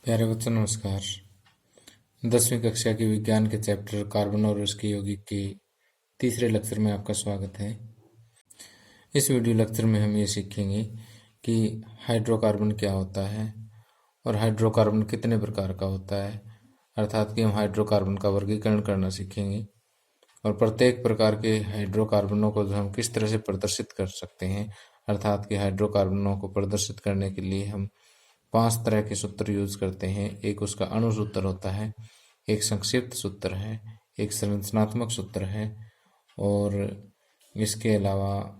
प्यारे बच्चों नमस्कार। 10वीं कक्षा की विज्ञान के चैप्टर कार्बन और उसके यौगिक के तीसरे लेक्चर में आपका स्वागत है। इस वीडियो लेक्चर में हम ये सीखेंगे कि हाइड्रोकार्बन क्या होता है और हाइड्रोकार्बन कितने प्रकार का होता है, अर्थात कि हम हाइड्रोकार्बन का वर्गीकरण करना सीखेंगे और प्रत्येक प्रकार के हाइड्रोकार्बनों को जो हम किस तरह से प्रदर्शित कर सकते हैं, अर्थात कि हाइड्रोकार्बनों को प्रदर्शित करने के लिए हम 5 तरह के सूत्र यूज करते हैं। एक उसका अणु सूत्र होता है, एक संक्षिप्त सूत्र है, एक संरचनात्मक सूत्र है और इसके अलावा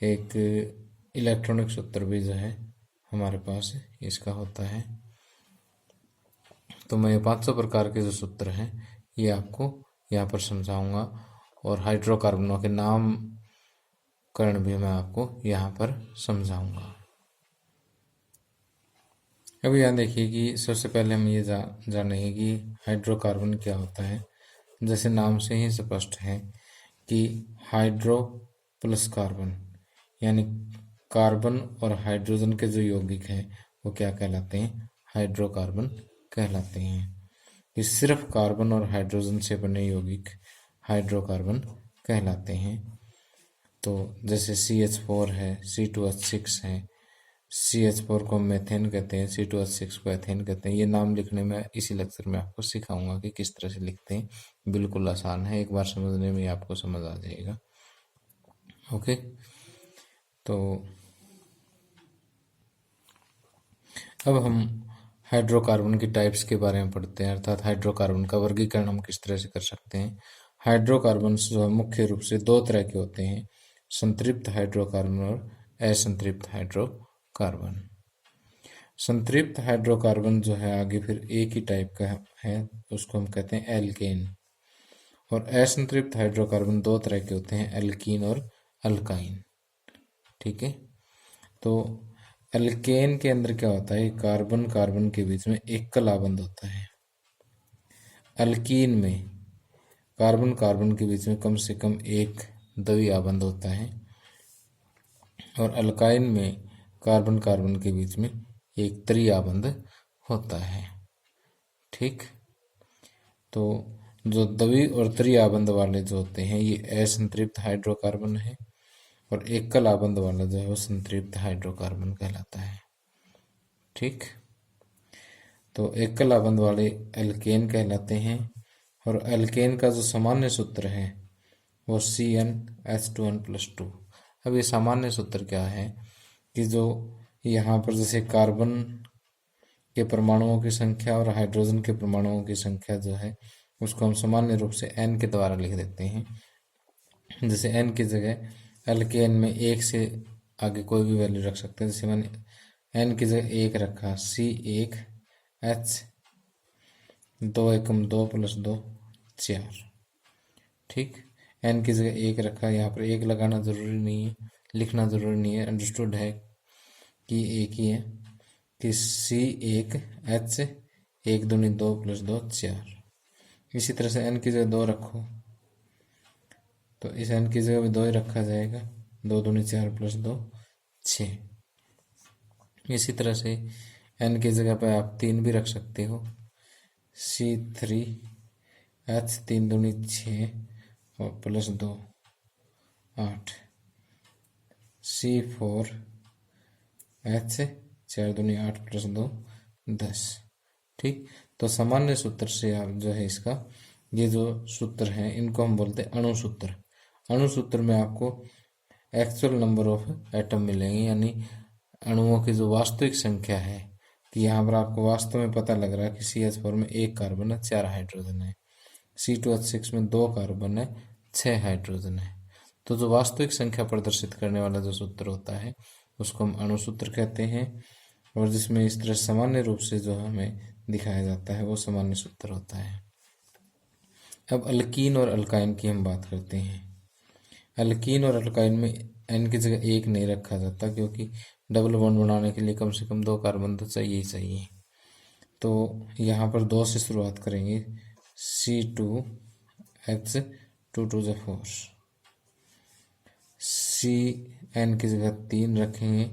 एक इलेक्ट्रॉनिक सूत्र भी जो है हमारे पास इसका होता है। तो मैं ये 500 प्रकार के जो सूत्र हैं ये आपको यहाँ पर समझाऊंगा और हाइड्रोकार्बनों के नामकरण भी मैं आपको यहाँ पर समझाऊंगा। अब यहाँ देखिए कि सबसे पहले हम ये जानेंगे कि हाइड्रोकार्बन क्या होता है। जैसे नाम से ही स्पष्ट है कि हाइड्रो प्लस कार्बन, यानी कार्बन और हाइड्रोजन के जो यौगिक हैं वो क्या कहलाते हैं, हाइड्रोकार्बन कहलाते हैं। ये सिर्फ कार्बन और हाइड्रोजन से बने यौगिक हाइड्रोकार्बन कहलाते हैं। तो जैसे CH4 है, C2H6 है, CH4 को हम मेथेन कहते हैं, C2H6 को एथेन कहते हैं। ये नाम लिखने में इसी लेक्चर में आपको सिखाऊंगा कि किस तरह से लिखते हैं। बिल्कुल आसान है, एक बार समझने में आपको समझ आ जाएगा। ओके, तो अब हम हाइड्रोकार्बन की टाइप्स के बारे में पढ़ते हैं, अर्थात हाइड्रोकार्बन का वर्गीकरण हम किस तरह से कर सकते हैं। हाइड्रोकार्बन जो है मुख्य रूप से 2 तरह के होते हैं, संतृप्त हाइड्रोकार्बन और असंतृप्त हाइड्रोकार्बन। संतृप्त हाइड्रोकार्बन जो है आगे फिर एक ही टाइप का है, उसको हम कहते हैं एल्केन। और असंतृप्त हाइड्रोकार्बन 2 तरह के होते हैं, एल्कीन और अल्काइन। ठीक है, तो एल्केन के अंदर क्या होता है, कार्बन कार्बन के बीच में एकल आबंध होता है। अल्कीन में कार्बन कार्बन के बीच में कम से कम एक द्वि आबंध होता है और अल्काइन में कार्बन कार्बन के बीच में एक त्रि आबंध होता है। ठीक, तो जो द्वि और त्रि आबंध वाले जो होते हैं ये असंतृप्त हाइड्रोकार्बन है और एकल आबंध वाला जो है वो संतृप्त हाइड्रोकार्बन कहलाता है। ठीक, तो एकल आबंध वाले एल्केन कहलाते हैं और एल्केन का जो सामान्य सूत्र है वो CnH2n+2। अब ये सामान्य सूत्र क्या है कि जो यहाँ पर जैसे कार्बन के परमाणुओं की संख्या और हाइड्रोजन के परमाणुओं की संख्या जो है उसको हम सामान्य रूप से n के द्वारा लिख देते हैं। जैसे n की जगह एल्केन में 1 से आगे कोई भी वैल्यू रख सकते हैं। जैसे मैंने n की जगह 1 रखा, C1H 2 एकम 2 + 2 4। ठीक, n की जगह 1 रखा, यहाँ पर 1 लगाना जरूरी नहीं है, लिखना जरूरी नहीं है, अंडरस्टूड है कि एक ही है कि C1H 1 दूनी 2 + 2 4। इसी तरह से n की जगह 2 रखो तो इस n की जगह भी 2 ही रखा जाएगा, 2 दूनी 4 + 2 6। इसी तरह से n की जगह पर आप 3 भी रख सकते हो, C3H 3 दूनी 6 और +2 8। C4H 4 दूनी 8 + 2 10। ठीक, तो सामान्य सूत्र से आप जो है इसका ये जो सूत्र हैं इनको हम बोलते हैं अणु सूत्र। अणु सूत्र में आपको एक्चुअल नंबर ऑफ एटम मिलेंगे, यानी अणुओं की जो वास्तविक संख्या है कि यहाँ पर आपको वास्तव में पता लग रहा है कि CH4 में 1 कार्बन है, 4 हाइड्रोजन है, C2H6 में 2 कार्बन है, 6 हाइड्रोजन है। तो जो वास्तविक संख्या प्रदर्शित करने वाला जो सूत्र होता है उसको हम अणु सूत्र कहते हैं और जिसमें इस तरह सामान्य रूप से जो हमें दिखाया जाता है वो सामान्य सूत्र होता है। अब अल्कीन और अल्काइन की हम बात करते हैं। अल्कीन और अल्काइन में n की जगह 1 नहीं रखा जाता क्योंकि डबल बॉन्ड बनाने के लिए कम से कम 2 कार्बन तो चाहिए ही चाहिए। तो यहाँ पर 2 से शुरुआत करेंगे, C2H 2 × 4, Cn की जगह 3 रखेंगे,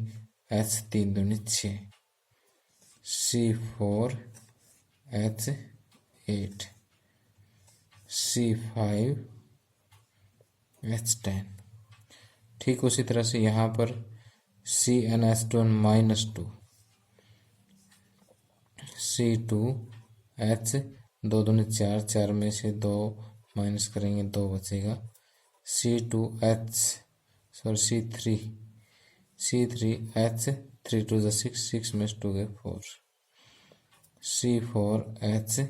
H 3 दूनी 6, C4H8, C5H10। ठीक उसी तरह से यहाँ पर CnH2n-2, C2H, 2 दूनी 4, 4 में से 2 माइनस करेंगे 2 बचेगा, C3H, 3 2 6, 6 में से 2 गए 4, C4H,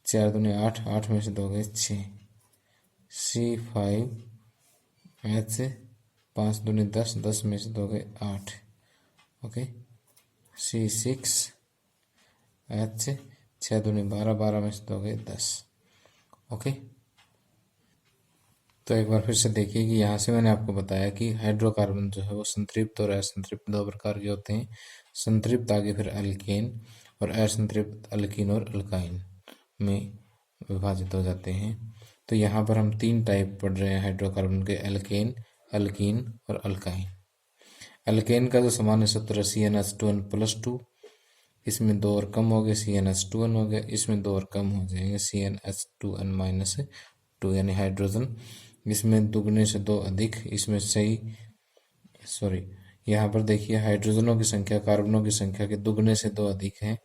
4 दूनी 8, 8 में से 2 गए 6, C5H, 5 दूनी 10, 10 में से 2 गए 8, ओके। C6H, 6 दूनी 12, 12 में से 2 गए 10, ओके। तो एक बार फिर से देखिए कि यहाँ से मैंने आपको बताया कि हाइड्रोकार्बन जो है वो संतृप्त और असंतृप्त 2 प्रकार के होते हैं। संतृप्त आगे फिर अल्केन और असंतृप्त अल्कीन और अल्काइन में विभाजित हो जाते हैं। तो यहाँ पर हम 3 टाइप पढ़ रहे हैं हाइड्रोकार्बन के, एल्केन, अल्कीन और अल्काइन। अल्केन का जो सामान्य सूत्र है CnH2n+2, इसमें 2 और कम हो गए CnH2n हो गया, इसमें 2 और कम हो जाएंगे CnH2n-2, यानी हाइड्रोजन इसमें दुगने से 2 अधिक, इसमें यहाँ पर देखिए हाइड्रोजनों की संख्या कार्बनों की संख्या के दुगने से 2 अधिक है,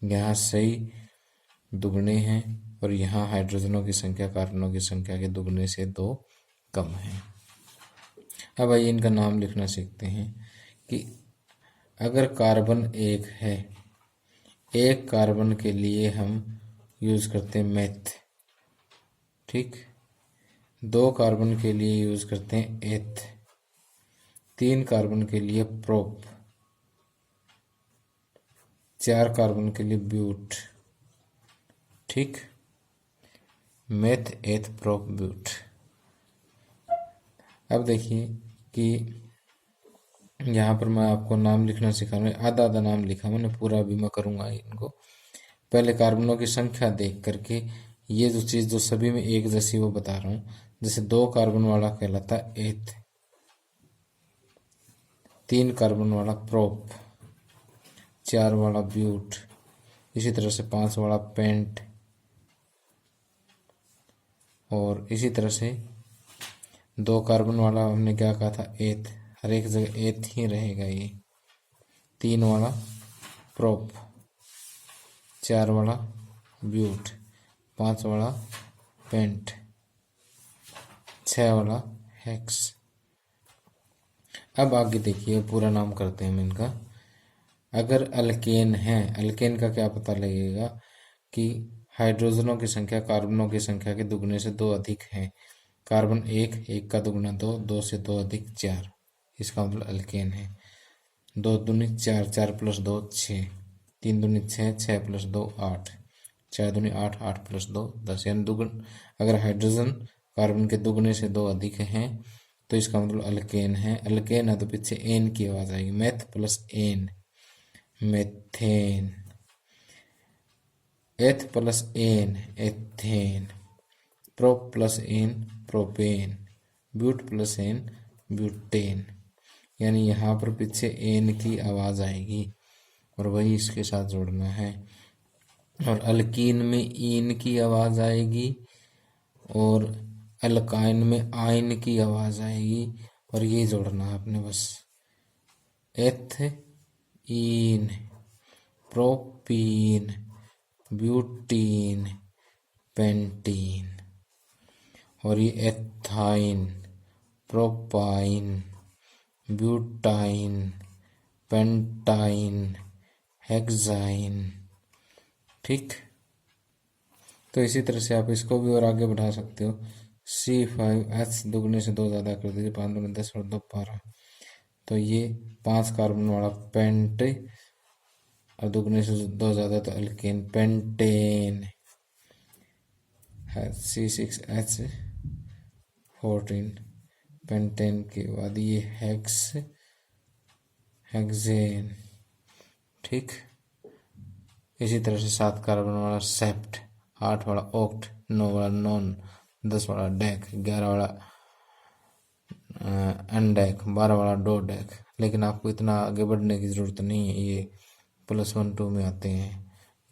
यहाँ सही दुगने हैं, और यहाँ हाइड्रोजनों की संख्या कार्बनों की संख्या के दुगने से 2 कम है। अब आइए इनका नाम लिखना सीखते हैं कि अगर कार्बन 1 है, एक कार्बन के लिए हम यूज करते हैं मेथ, ठीक, 2 कार्बन के लिए यूज करते हैं एथ, 3 कार्बन के लिए प्रोप, 4 कार्बन के लिए ब्यूट, ठीक, मेथ, एथ, प्रोप, ब्यूट। अब देखिए कि यहाँ पर मैं आपको नाम लिखना सिखा रहा हूँ, आधा आधा नाम लिखा मैंने, पूरा भी मैं करूँगा इनको। पहले कार्बनों की संख्या देख करके ये जो चीज़ जो सभी में एक जैसी वो बता रहा हूँ। जैसे 2 कार्बन वाला कहलाता है एथ, 3 कार्बन वाला प्रोप, 4 वाला ब्यूट, इसी तरह से 5 वाला पेंट, और इसी तरह से 2 कार्बन वाला हमने क्या कहा था एथ, हर एक जगह एथ ही रहेगा ये, 3 वाला प्रोप, 4 वाला ब्यूट, 5 वाला पेंट, 6 वाला हेक्स। अब आगे देखिए पूरा नाम करते हैं इनका। अगर अल्केन है, अल्केन का क्या पता लगेगा कि हाइड्रोजनों की संख्या कार्बनों की संख्या के दुगने से 2 अधिक है। कार्बन 1, 1 का दुगना 2, 2 से 2 अधिक 4, इसका मतलब अल्केन है। 2 दूनी 4, 4 + 2 6, 3 दूनी 6, 6 + 2 8, 4 दूनी 8, 8 + 2 10, यानी दुगुन। अगर हाइड्रोजन कार्बन के दुगने से 2 अधिक हैं तो इसका मतलब अल्केन है। अल्केन है तो पीछे एन की आवाज आएगी, meth plus N, methane, eth plus N, ethane, prop plus N, propane, but plus N, butane, यानी यहाँ पर पीछे एन की आवाज आएगी और वही इसके साथ जोड़ना है। और अल्कीन में ईन की आवाज आएगी और अल्काइन में आइन की आवाज आएगी, और ये जोड़ना है आपने बस। एथ ईन, प्रोपीन, ब्यूटीन, पेंटीन, और ये ethyne, propyne, butyne, pentyne, hexyne, ठीक। तो इसी तरह से आप इसको भी और आगे बढ़ा सकते हो। C5H दुगने से 2 ज़्यादा कर दीजिए, 5 दूनी 10 और 2 12, तो ये 5 कार्बन वाला पेंट, और दुगने से 2 ज़्यादा तो अल्केन, पेंटेन है। C6H14, पेंटेन के बाद ये हेक्सेन, ठीक। इसी तरह से 7 कार्बन वाला सेप्ट, 8 वाला ऑक्ट, 9 वाला नॉन, 10 वाला डेक, 11 वाला एंडेक, 12 वाला डोडेक। लेकिन आपको इतना आगे बढ़ने की ज़रूरत नहीं है, ये +1 2 में आते हैं,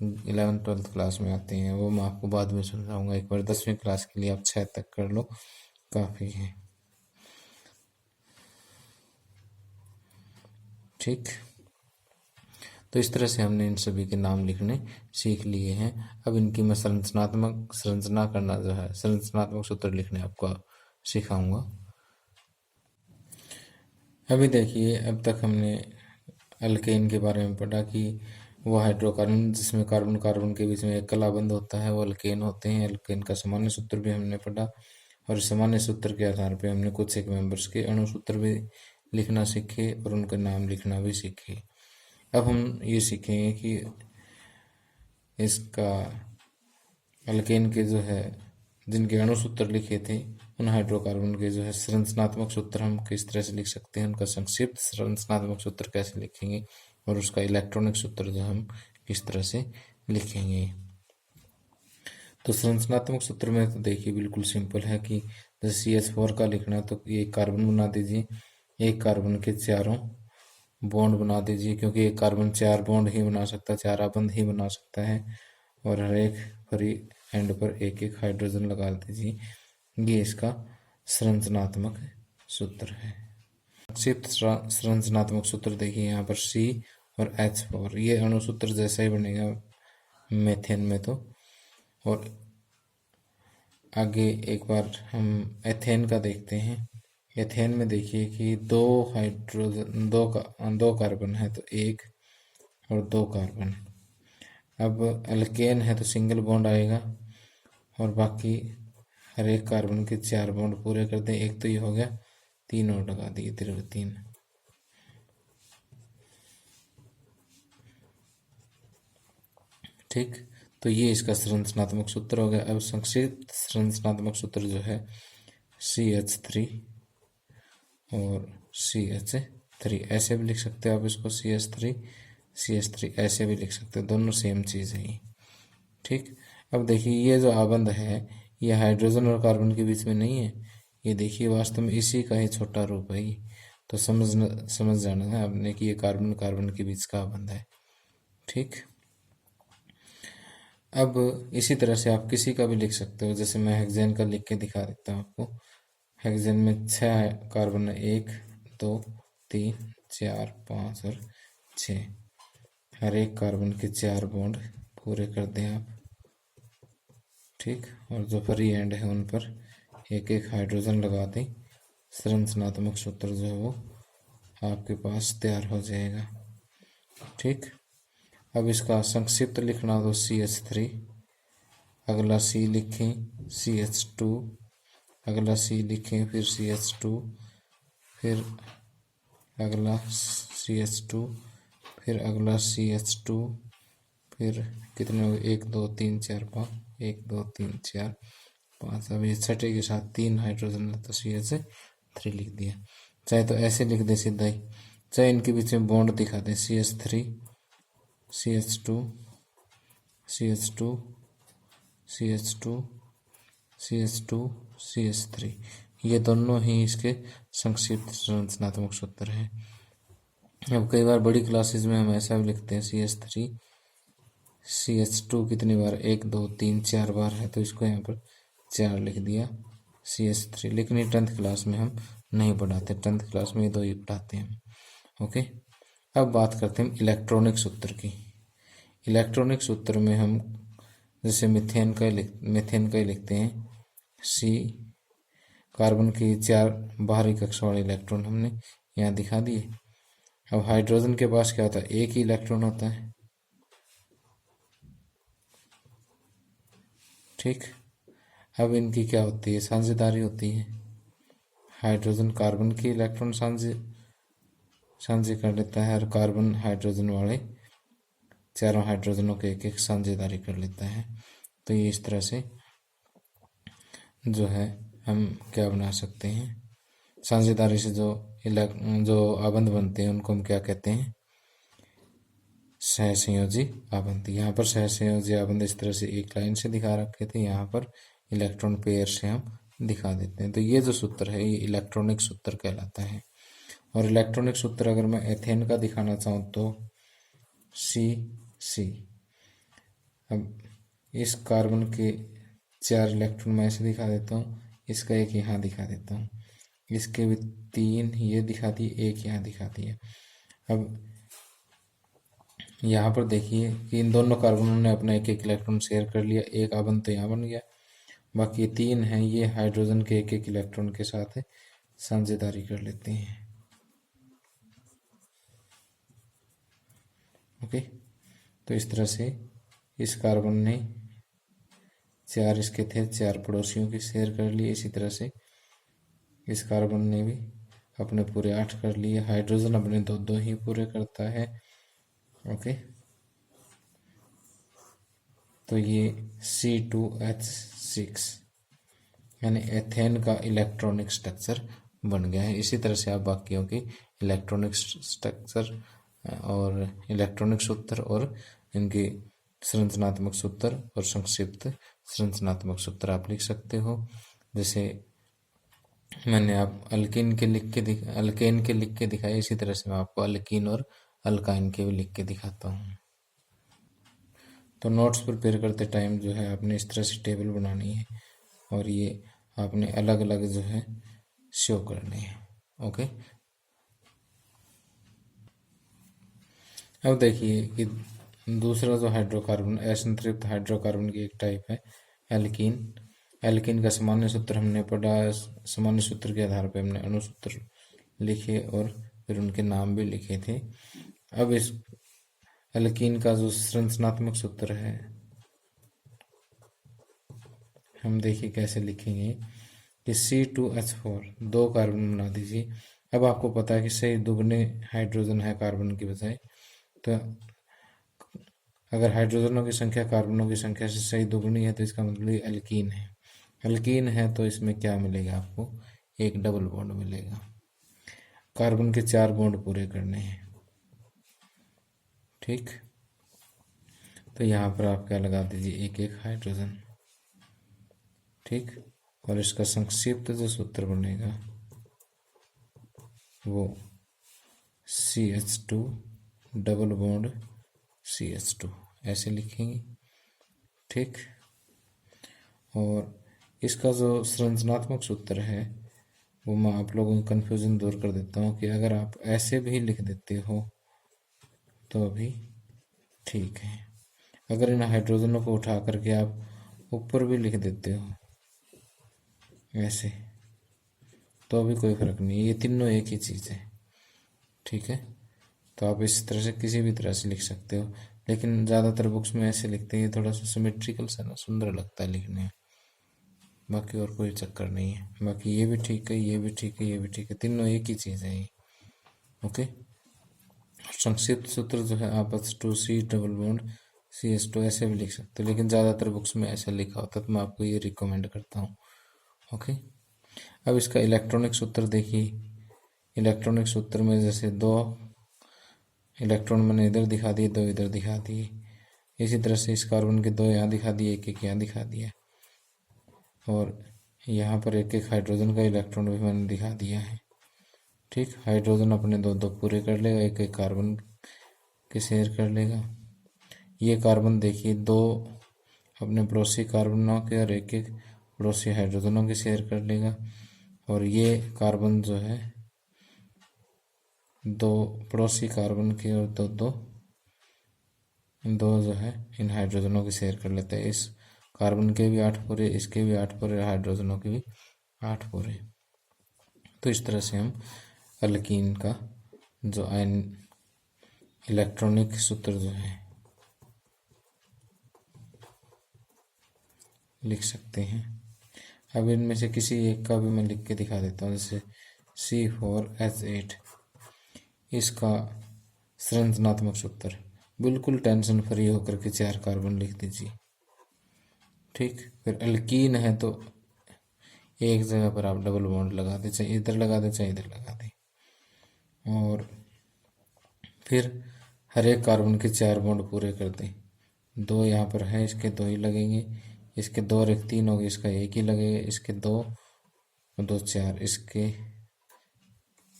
11th 12th क्लास में आते हैं, वो मैं आपको बाद में समझाऊंगा। एक बार 10वीं क्लास के लिए आप 6 तक कर लो, काफ़ी है। ठीक, तो इस तरह से हमने इन सभी के नाम लिखने सीख लिए हैं। अब इनकी मैं संरचना करना जो है, संरचनात्मक सूत्र लिखने आपको सिखाऊंगा। अभी देखिए, अब तक हमने अल्केन के बारे में पढ़ा कि वो हाइड्रोकार्बन जिसमें कार्बन कार्बन के बीच में एक कला बंध होता है, वो अल्केन होते हैं। अल्केन का सामान्य सूत्र भी हमने पढ़ा, और सामान्य सूत्र के आधार पे हमने कुछ एक मेंबर्स के अणु सूत्र भी लिखना सीखे और उनका नाम लिखना भी सीखे। अब हम ये सीखेंगे कि इसका अल्केन के जो है जिनके अणु सूत्र लिखे थे, उन हाइड्रोकार्बन के जो है संरचनात्मक सूत्र हम किस तरह से लिख सकते हैं, उनका संक्षिप्त संरचनात्मक सूत्र कैसे लिखेंगे, और उसका इलेक्ट्रॉनिक सूत्र जो हम किस तरह से लिखेंगे। तो संरचनात्मक सूत्र में तो देखिए बिल्कुल सिंपल है कि जैसे CH4 का लिखना है तो एक कार्बन बना दीजिए, एक कार्बन के चारों बॉन्ड बना दीजिए, क्योंकि एक कार्बन 4 बॉन्ड ही बना सकता है, 4 आबंध ही बना सकता है, और हर एक फ्री एंड पर एक एक हाइड्रोजन लगा दीजिए। ये इसका संरचनात्मक सूत्र है। संक्षिप्त संरचनात्मक सूत्र देखिए यहाँ पर C और H4, ये अणु सूत्र जैसा ही बनेगा मेथेन में तो। और आगे एक बार हम एथेन का देखते हैं। एथेन में देखिए कि दो कार्बन है तो 1 और 2 कार्बन। अब अल्केन है तो सिंगल बॉन्ड आएगा, और बाकी हर एक कार्बन के 4 बॉन्ड पूरे कर दें। एक तो ये हो गया, 3 और लगा दिए, 3। ठीक, तो ये इसका संरचनात्मक सूत्र हो गया। अब संक्षिप्त संरचनात्मक सूत्र जो है CH3 और CH3, ऐसे भी लिख सकते हो आप इसको, CH3 ऐसे भी लिख सकते हो, दोनों सेम चीज़ है ये। ठीक, अब देखिए ये जो आबंध है ये हाइड्रोजन और कार्बन के बीच में नहीं है, ये देखिए वास्तव में इसी का ही छोटा रूप है ये। तो समझ जाना है आपने कि ये कार्बन कार्बन के बीच का आबंध है। ठीक, अब इसी तरह से आप किसी का भी लिख सकते हो, जैसे मैं हेक्सेन का लिख के दिखा देता हूँ आपको। हेक्सेन में 6 कार्बन है, 1 2 3 4 5 और 6। हर एक कार्बन के 4 बॉन्ड पूरे कर दें आप। ठीक, और जो फ्री एंड है उन पर एक एक हाइड्रोजन लगा दें। संरचनात्मक सूत्र जो है वो आपके पास तैयार हो जाएगा। ठीक, अब इसका संक्षिप्त लिखना तो CH3, अगला C लिखें, CH2, अगला C लिखें, फिर CH2, फिर अगला CH2, फिर अगला CH2, फिर कितने हो गए, 1 2 3 4 5, 1 2 3 4 5। अब ये छठे के साथ 3 हाइड्रोजन है तो CH3 लिख दिया। चाहे तो ऐसे लिख दे सीधा ही, चाहे इनके बीच में बॉन्ड दिखा दें, CH3 CH2 CH2 CH2 CH2 CH3, ये दोनों ही इसके संक्षिप्त संरचनात्मक सूत्र हैं। अब कई बार बड़ी क्लासेस में हम ऐसा भी लिखते हैं, CH3 CH2 कितनी बार, 1 2 3 4 बार है तो इसको यहाँ पर 4 लिख दिया CH3। लेकिन ये 10th क्लास में हम नहीं पढ़ाते, 10th क्लास में ये 2 ही पढ़ाते हैं। ओके, अब बात करते हैं इलेक्ट्रॉनिक सूत्र की। इलेक्ट्रॉनिक सूत्र में हम जैसे मीथेन का ही लिखते हैं। C, कार्बन की 4 बाहरी कक्षा वाले इलेक्ट्रॉन हमने यहाँ दिखा दिए। अब हाइड्रोजन के पास क्या होता है, एक ही इलेक्ट्रॉन होता है। ठीक, अब इनकी क्या होती है, साझेदारी होती है। हाइड्रोजन कार्बन की इलेक्ट्रॉन साझे कर लेता है, और कार्बन हाइड्रोजन वाले चारों हाइड्रोजनों के एक एक साझेदारी कर लेता है। तो ये इस तरह से जो है हम क्या बना सकते हैं, साझेदारी से जो आबंध बनते हैं उनको हम क्या कहते हैं, सहसंयोजी आबंध। यहाँ पर सहसंयोजी आबंध इस तरह से एक लाइन से दिखा रखे थे, यहाँ पर इलेक्ट्रॉन पेयर से हम दिखा देते हैं। तो ये जो सूत्र है ये इलेक्ट्रॉनिक सूत्र कहलाता है। और इलेक्ट्रॉनिक सूत्र अगर मैं एथेन का दिखाना चाहूँ तो सी सी। अब इस कार्बन के 4 इलेक्ट्रॉन मैं ऐसे दिखा देता हूँ, इसका एक यहाँ दिखा देता हूँ, इसके भी 3 ये दिखा दिए, एक यहाँ दिखा दिया। अब यहाँ पर देखिए कि इन दोनों कार्बनों ने अपना एक एक इलेक्ट्रॉन शेयर कर लिया, एक आबंध तो यहाँ बन गया, बाकी 3 हैं ये हाइड्रोजन के एक एक इलेक्ट्रॉन के साथ साझेदारी कर लेते हैं। ओके, तो इस तरह से इस कार्बन ने 4 इसके थे, 4 पड़ोसियों के शेयर कर लिए। इसी तरह से इस कार्बन ने भी अपने पूरे 8 कर लिए। हाइड्रोजन अपने 2 ही पूरे करता है। ओके, तो ये C2H6 यानी एथेन का इलेक्ट्रॉनिक स्ट्रक्चर बन गया है। इसी तरह से आप बाकियों की इलेक्ट्रॉनिक स्ट्रक्चर और इलेक्ट्रॉनिक सूत्र और इनके संरचनात्मक सूत्र और संक्षिप्त संरचनात्मक सूत्र आप लिख सकते हो। जैसे मैंने आप अल्केन के लिख के दिखाया, इसी तरह से मैं आपको अल्कीन और अल्काइन के भी लिख के दिखाता हूँ। तो नोट्स प्रिपेयर करते टाइम जो है आपने इस तरह से टेबल बनानी है और ये आपने अलग अलग जो है शो करने हैं। ओके, अब देखिए कि दूसरा जो हाइड्रोकार्बन असंतृप्त हाइड्रोकार्बन की एक टाइप है एल्कीन। एल्कीन का सामान्य सूत्र हमने पढ़ा, सामान्य सूत्र के आधार पर हमने अणुसूत्र लिखे और फिर उनके नाम भी लिखे थे। अब इस एल्कीन का जो संरचनात्मक सूत्र है हम देखिए कैसे लिखेंगे कि C2H4 2 कार्बन बना दीजिए। अब आपको पता है कि सही दुगने हाइड्रोजन है कार्बन की बजाय, तो अगर हाइड्रोजनों की संख्या कार्बनों की संख्या से सही दुगनी है तो इसका मतलब ये एल्कीन है। एल्कीन है तो इसमें क्या मिलेगा आपको, एक डबल बॉन्ड मिलेगा। कार्बन के 4 बॉन्ड पूरे करने हैं। ठीक, तो यहाँ पर आप क्या लगा दीजिए, एक एक हाइड्रोजन। ठीक, और इसका संक्षिप्त जो सूत्र बनेगा वो CH2 डबल बॉन्ड CH2 ऐसे लिखेंगे। ठीक, और इसका जो संरचनात्मक सूत्र है वो मैं आप लोगों की कन्फ्यूजन दूर कर देता हूँ कि अगर आप ऐसे भी लिख देते हो तो भी ठीक है। अगर इन हाइड्रोजनों को उठा करके आप ऊपर भी लिख देते हो ऐसे तो भी कोई फर्क नहीं है, ये तीनों एक ही चीज़ है। ठीक है, तो आप इस तरह से किसी भी तरह से लिख सकते हो, लेकिन ज़्यादातर बुक्स में ऐसे लिखते हैं, थोड़ा सा सिमेट्रिकल सा ना सुंदर लगता है लिखने में, बाकी और कोई चक्कर नहीं है। बाकी ये भी ठीक है, ये भी ठीक है, ये भी ठीक है, तीनों एक ही चीज़ है ये। ओके, संक्षिप्त सूत्र जो है आप H2C डबल बॉन्ड CH2 ऐसे भी लिख सकते हो, लेकिन ज़्यादातर बुक्स में ऐसा लिखा होता है तो मैं आपको ये रिकमेंड करता हूँ। ओके, अब इसका इलेक्ट्रॉनिक सूत्र देखिए। इलेक्ट्रॉनिक सूत्र में जैसे 2 इलेक्ट्रॉन मैंने इधर दिखा दिए, 2 इधर दिखा दिए। इसी तरह से इस कार्बन के 2 यहाँ दिखा दिए, एक एक यहाँ दिखा दिया, और यहाँ पर एक एक हाइड्रोजन का इलेक्ट्रॉन भी मैंने दिखा दिया है। ठीक, हाइड्रोजन अपने 2 पूरे कर लेगा, एक एक कार्बन के शेयर कर लेगा। ये कार्बन देखिए 2 अपने पड़ोसी कार्बनों के और एक एक पड़ोसी हाइड्रोजनों के शेयर कर लेगा, और ये कार्बन जो है 2 पड़ोसी कार्बन के और 2 जो है इन हाइड्रोजनों के शेयर कर लेते हैं। इस कार्बन के भी 8 पूरे, इसके भी 8 पूरे, हाइड्रोजनों के भी 8 पूरे। तो इस तरह से हम अल्कीन का जो आयन इलेक्ट्रॉनिक सूत्र जो है लिख सकते हैं। अब इनमें से किसी एक का भी मैं लिख के दिखा देता हूँ, जैसे C4H8 इसका संरचनात्मक सूत्र बिल्कुल टेंशन फ्री होकर के 4 कार्बन लिख दीजिए। ठीक, फिर अल्कीन है तो एक जगह पर आप डबल बॉन्ड लगा दें, चाहे इधर लगा दें चाहे इधर लगा दें, और फिर हर एक कार्बन के 4 बॉन्ड पूरे कर दें। 2 यहाँ पर है, इसके 2 ही लगेंगे, इसके 2 और 1 3 हो गए, इसका 1 ही लगेगा, इसके 2 और 2 4, इसके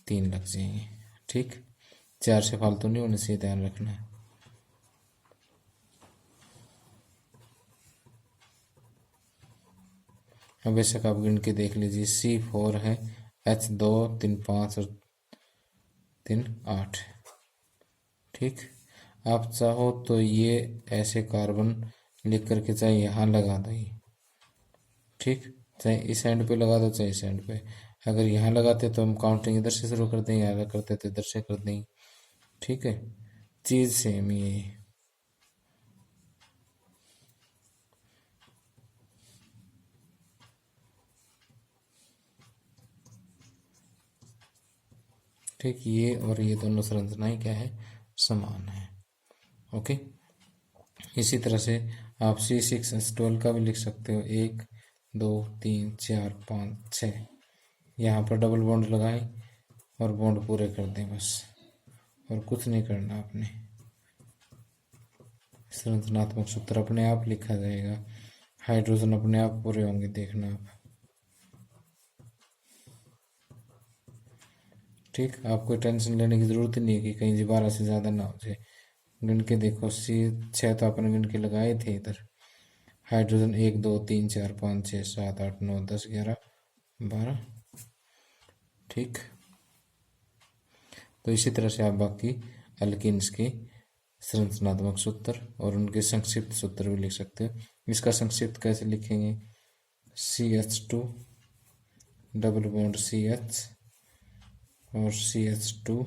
3 लग जाएंगे। ठीक, 4 से फालतू नहीं होने से ध्यान रखना है। अब बेशक आप गिन के देख लीजिए, C4 है, H2 3 5 और 3 8। ठीक, आप चाहो तो ये ऐसे कार्बन लिख करके चाहे यहाँ लगा दो ये। ठीक, चाहे इस एंड पे लगा दो चाहे इस एंड पे। अगर यहाँ लगाते तो हम काउंटिंग इधर से शुरू कर दें, यहाँ करते तो इधर से कर दें। ठीक है, चीज़ सेम ही है। ठीक, ये और ये दोनों संरचनाएं क्या है, समान है। ओके, इसी तरह से आप C6H12 का भी लिख सकते हो। 1 2 3 4 5 6, यहाँ पर डबल बॉन्ड लगाएं और बॉन्ड पूरे कर दें बस, और कुछ नहीं करना आपने। संरचनात्मक सूत्र अपने आप लिखा जाएगा, हाइड्रोजन अपने आप पूरे होंगे, देखना आप। ठीक, आपको टेंशन लेने की ज़रूरत नहीं है कि कहीं जी 12 से ज़्यादा ना हो जाए। गिन के देखो, C6 तो आपने गिन के लगाए थे इधर। हाइड्रोजन 1 2 3 4 5 6 7 8 9 10 11 12। ठीक, तो इसी तरह से आप बाकी अल्किन्स के संरचनात्मक सूत्र और उनके संक्षिप्त सूत्र भी लिख सकते हो। इसका संक्षिप्त कैसे लिखेंगे, CH2 डबल बॉन्ड CH और CH2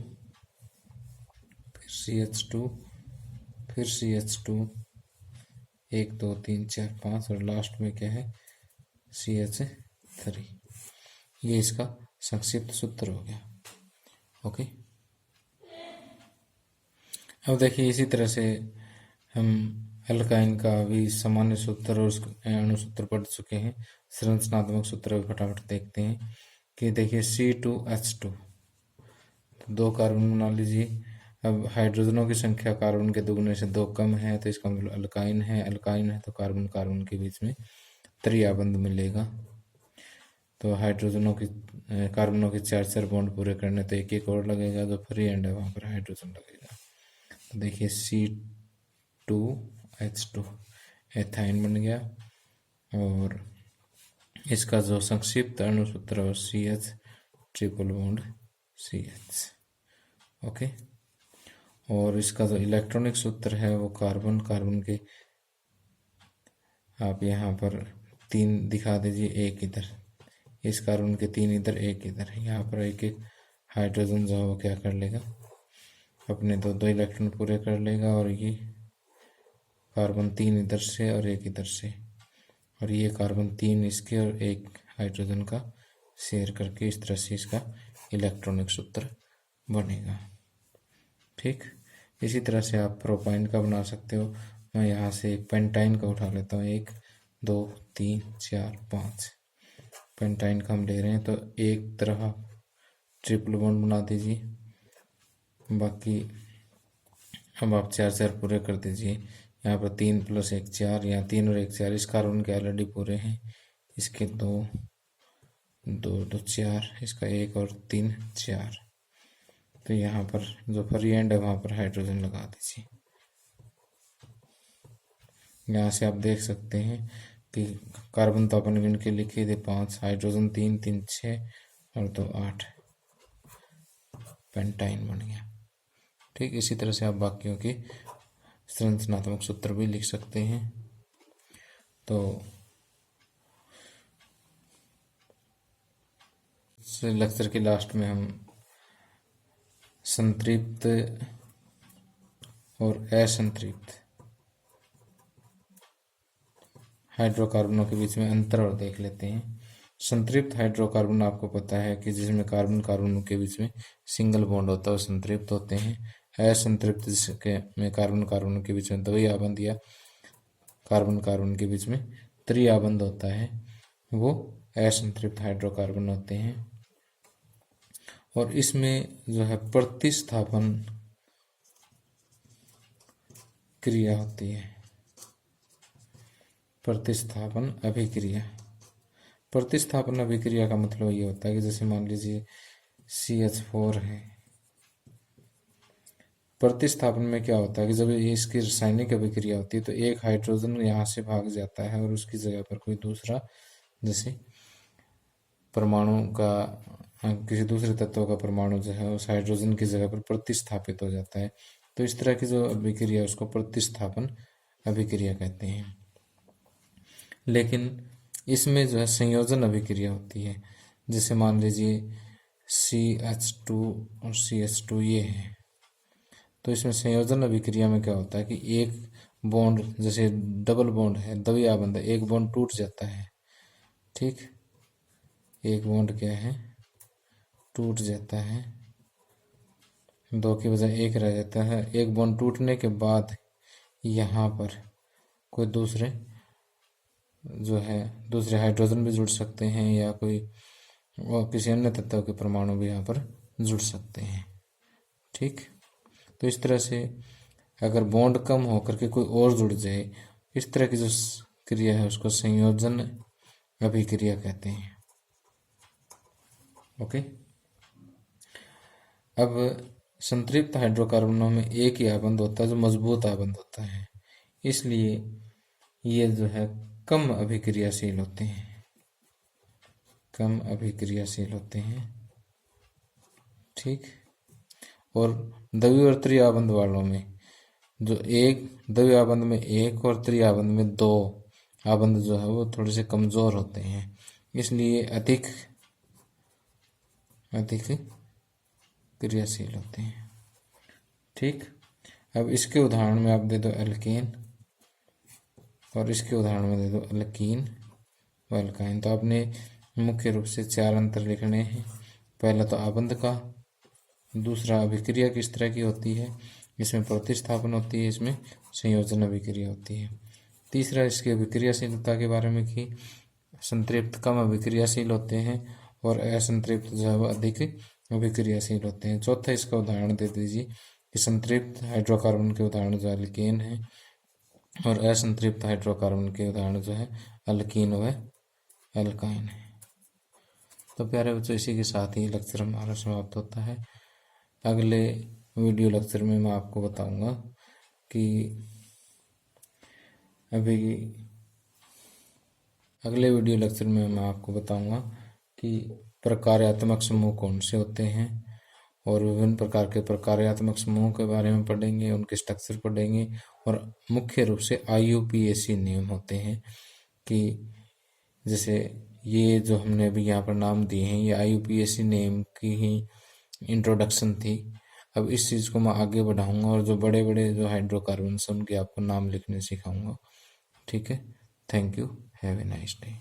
फिर CH2 फिर CH2 1 2 3 4 5 और लास्ट में क्या है, CH3। ये इसका संक्षिप्त सूत्र हो गया। ओके, अब देखिए इसी तरह से हम अल्काइन का भी सामान्य सूत्र और अणु सूत्र पढ़ चुके हैं। संरचनात्मक सूत्र भी फटाफट देखते हैं कि देखिए C2H2, तो 2 कार्बन बना लीजिए। अब हाइड्रोजनों की संख्या कार्बन के दुगने से 2 कम है, तो इसका मतलब अल्काइन है। अल्काइन है तो कार्बन कार्बन के बीच में त्रिआबंध मिलेगा। तो हाइड्रोजनों की कार्बनों के 4 बॉन्ड पूरे करने तो एक एक और लगेगा, जो फ्री एंड है वहाँ पर हाइड्रोजन लगेगा। तो देखिए C2H2 एथाइन बन गया, और इसका जो संक्षिप्त अणु सूत्र है CH triple bond CH। Okay, और इसका जो इलेक्ट्रॉनिक सूत्र है वो कार्बन कार्बन के, आप यहाँ पर 3 दिखा दीजिए, एक इधर, इस कार्बन के 3 इधर एक इधर। यहाँ पर एक एक हाइड्रोजन जो है वो क्या कर लेगा, अपने 2 इलेक्ट्रॉन पूरे कर लेगा, और ये कार्बन 3 इधर से और एक इधर से, और ये कार्बन 3 इसके और एक हाइड्रोजन का शेयर करके इस तरह से इसका इलेक्ट्रॉनिक सूत्र बनेगा। ठीक, इसी तरह से आप प्रोपाइन का बना सकते हो। मैं यहाँ से एक पेंटाइन का उठा लेता हूँ। 1 2 3 4 5 पेंटाइन का हम ले रहे हैं, तो एक तरह ट्रिपल बॉन्ड बना दीजिए, बाकी अब आप 4 पूरे कर दीजिए। यहाँ पर 3 + 1 4, यहाँ 3 और 1 4, इस कार्बन के ऑलरेडी पूरे हैं, इसके 2 2 2 4, इसका 1 और 3 4। तो यहाँ पर जो फ्री एंड है वहाँ पर हाइड्रोजन लगा दीजिए। यहाँ से आप देख सकते हैं कि कार्बन तो अपन गिन के लिखे थे 5, हाइड्रोजन 3 3 6 और 2 8, पेंटाइन बन गया। ठीक, इसी तरह से आप बाकियों के संरचनात्मक सूत्र भी लिख सकते हैं। तो इस लेक्चर के लास्ट में हम संतृप्त और असंतृप्त हाइड्रोकार्बनों के बीच में अंतर और देख लेते हैं। संतृप्त हाइड्रोकार्बन आपको पता है कि जिसमें कार्बन कार्बन के बीच में सिंगल बॉन्ड होता है वो संतृप्त होते हैं। असंतृप्त जिसके में कार्बन कार्बन के बीच में द्विआबंध या कार्बन कार्बन के बीच में त्रिआबंध होता है, वो असंतृप्त हाइड्रोकार्बन होते हैं। और इसमें जो है प्रतिस्थापन क्रिया होती है, प्रतिस्थापन अभिक्रिया। प्रतिस्थापन अभिक्रिया का मतलब ये होता है कि जैसे मान लीजिए CH4 है, प्रतिस्थापन में क्या होता है कि जब ये इसकी रासायनिक अभिक्रिया होती है तो एक हाइड्रोजन यहाँ से भाग जाता है और उसकी जगह पर कोई दूसरा जैसे परमाणु का किसी दूसरे तत्व का परमाणु जो है उस हाइड्रोजन की जगह पर प्रतिस्थापित हो जाता है। तो इस तरह की जो अभिक्रिया है उसको प्रतिस्थापन अभिक्रिया कहते हैं। लेकिन इसमें जो है संयोजन अभिक्रिया होती है। जैसे मान लीजिए CH2 और CH2 ये है, तो इसमें संयोजन अभिक्रिया में क्या होता है कि एक बॉन्ड, जैसे डबल बॉन्ड है, द्वि आबंध, एक बॉन्ड टूट जाता है, ठीक, एक बॉन्ड क्या है, टूट जाता है, दो की बजाय एक रह जाता है। एक बॉन्ड टूटने के बाद यहाँ पर कोई दूसरे जो है दूसरे हाइड्रोजन भी जुड़ सकते हैं या कोई और किसी अन्य तत्व के परमाणु भी यहाँ पर जुड़ सकते हैं, ठीक। तो इस तरह से अगर बॉन्ड कम होकर के कोई और जुड़ जाए, इस तरह की जो क्रिया है उसको संयोजन अभिक्रिया कहते हैं। ओके। अब संतृप्त हाइड्रोकार्बनों में एक ही आबंध होता है जो मजबूत आबंध होता है, इसलिए ये जो है कम अभिक्रियाशील होते हैं, कम अभिक्रियाशील होते हैं, ठीक। और द्वि और त्रि आबंध वालों में जो एक द्वि आबंध में एक और त्रि आबंध में दो आबंध जो है वो थोड़े से कमजोर होते हैं, इसलिए अधिक क्रियाशील होते हैं, ठीक। अब इसके उदाहरण में आप दे दो एल्केन और इसके उदाहरण में दे दो एल्कीन व एल्काइन। तो आपने मुख्य रूप से 4 अंतर लिखने हैं। पहला तो आबंध का, दूसरा अभिक्रिया किस तरह की होती है, इसमें प्रतिस्थापन होती है, इसमें संयोजन अभिक्रिया होती है। तीसरा इसकी अभिक्रियाशीलता के बारे में कि संतृप्त कम अभिक्रियाशील होते हैं और असंतृप्त जो है वह अधिक अभिक्रियाशील होते हैं। चौथा इसका उदाहरण दे दीजिए कि संतृप्त हाइड्रोकार्बन के उदाहरण जो एल्केन है और असंतृप्त हाइड्रोकार्बन के उदाहरण जो है एल्कीन व एल्काइन है। तो प्यारे बच्चों, इसी के साथ ही लेक्चर हमारा समाप्त होता है। अगले वीडियो लेक्चर में मैं आपको बताऊंगा कि अगले वीडियो लेक्चर में मैं आपको बताऊंगा कि प्रकार्यात्मक समूह कौन से होते हैं और विभिन्न प्रकार के प्रकार्यात्मक समूहों के बारे में पढ़ेंगे, उनके स्ट्रक्चर पढ़ेंगे और मुख्य रूप से IUPAC नियम होते हैं कि जैसे ये जो हमने अभी यहाँ पर नाम दिए हैं ये IUPAC नियम की ही इंट्रोडक्शन थी। अब इस चीज़ को मैं आगे बढ़ाऊंगा और जो बड़े बड़े जो हाइड्रोकार्बन उनके आपको नाम लिखने सिखाऊंगा, ठीक है। Thank you, have a nice day.